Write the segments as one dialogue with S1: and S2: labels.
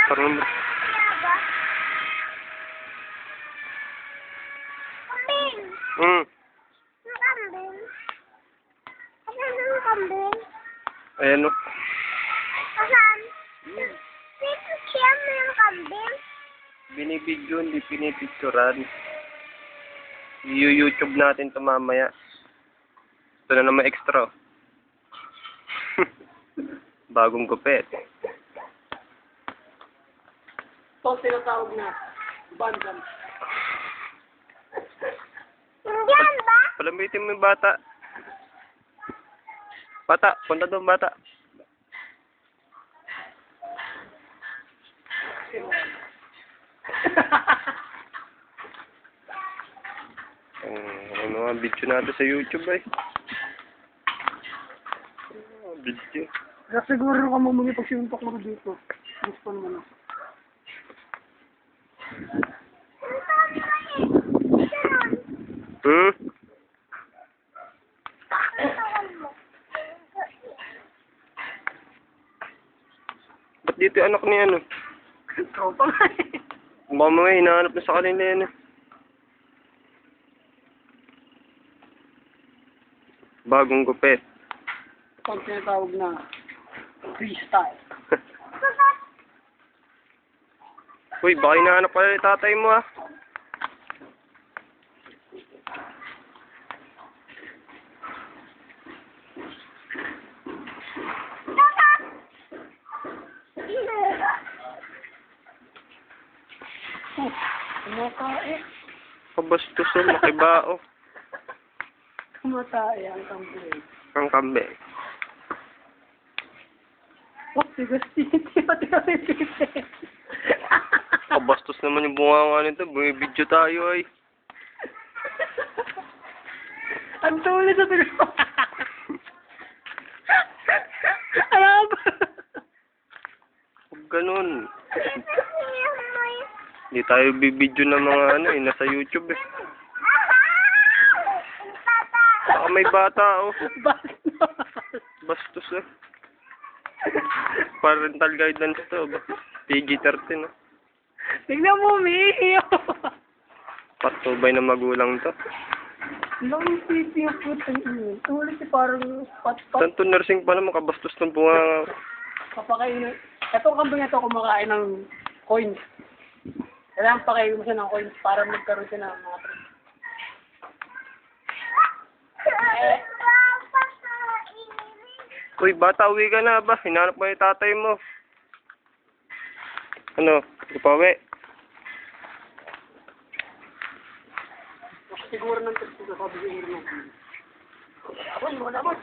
S1: Parang...
S2: Kambing.
S1: Hmm.
S2: Ang kambing. Asan ang kambing?
S1: Ayan o.
S2: Asan? Siya mo yung kambing?
S1: Binibidyo, hindi pinipicturan. I-YouTube natin ito mamaya. Ito na naman extra. Bagong gupit.
S3: Ito ang tinatawag na bandam.
S2: Indian ba?
S1: Palamitin mo yung bata. Bata, punta doon bata. Ang mga video natin sa YouTube ay. Video.
S3: Kaya siguro ka mamuli pag sinuntok mo dito. Gusto naman.
S1: Hmm? Ba't dito yung anak ni ano?
S3: Tropa nga eh.
S1: Baka mga hinahanap na sa kanila yan eh. Bagong gupit.
S3: Ito ang tinatawag na freestyle.
S1: Uy, baka hinahanap pala yung tatay mo ah.
S3: Kumatae.
S1: Kabastos o, makibao.
S3: Kumatae ang kambing.
S1: Ang kambing.
S3: Oh, tigas-titi. Tigas-titi.
S1: Kabastos naman yung bunga nga nito. Bumibidyo tayo ay.
S3: Ang tulis sa tigas. Alam ba?
S1: Huwag ganun. Hindi tayo bibidyo ng mga ano eh. Nasa YouTube eh. Baka may bata oh. Bastos eh. Parental guidance to. PG-13 oh.
S3: Tingnan mo, umiiyak.
S1: Patubay na magulang to.
S3: Long titi yung putang ino. Tulis si parang pat-pat.
S1: Santo nursing pa naman kabastos ng bunga.
S3: Papakainin. Itong kambing ito kumakain ng coins. Kailangan pakainin mo siya ng coins para magkaroon siya ng mga tricks.
S1: Uy, bata, uwi ka na ba? Hinahanap mo yung tatay mo. Ano? Upawi?
S3: Siguro ng tricks ko sabi siguro ng ako, mo naman.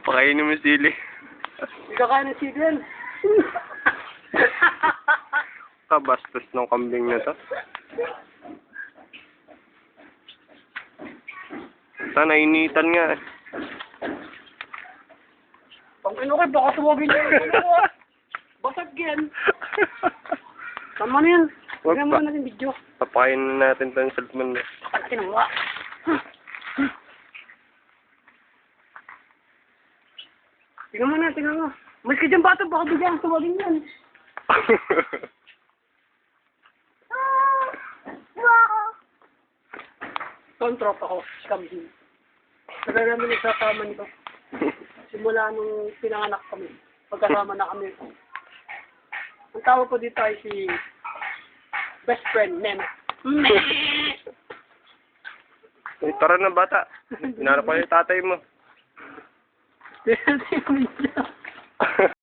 S1: Pakainin mo sili.
S3: Hindi ka kaya ng sigil.
S1: Kabastos ng kambing na to. Sana initan nga eh.
S3: Pang ino kayo, baka tumawagin niyo. Basag yan. Tama na yan.
S1: Wag
S3: Tignan
S1: pa.
S3: mo natin video.
S1: Papakain na natin to yung cellphone mo.
S3: Baka natin ang mukha. Tingnan mo na, tingnan mo. Mas ka dyan bata, baka bigyan tumawagin yan. Ito ang tropa ko, Scamhin. Tagal namin nagsasama nito. Simula nung pinanganak kami. Pagkasama na kami. Ang tawag ko dito ay si best friend, Mem.
S1: Uy, tara na bata. Hinahanap ko yung tatay mo.
S3: Tingnan mo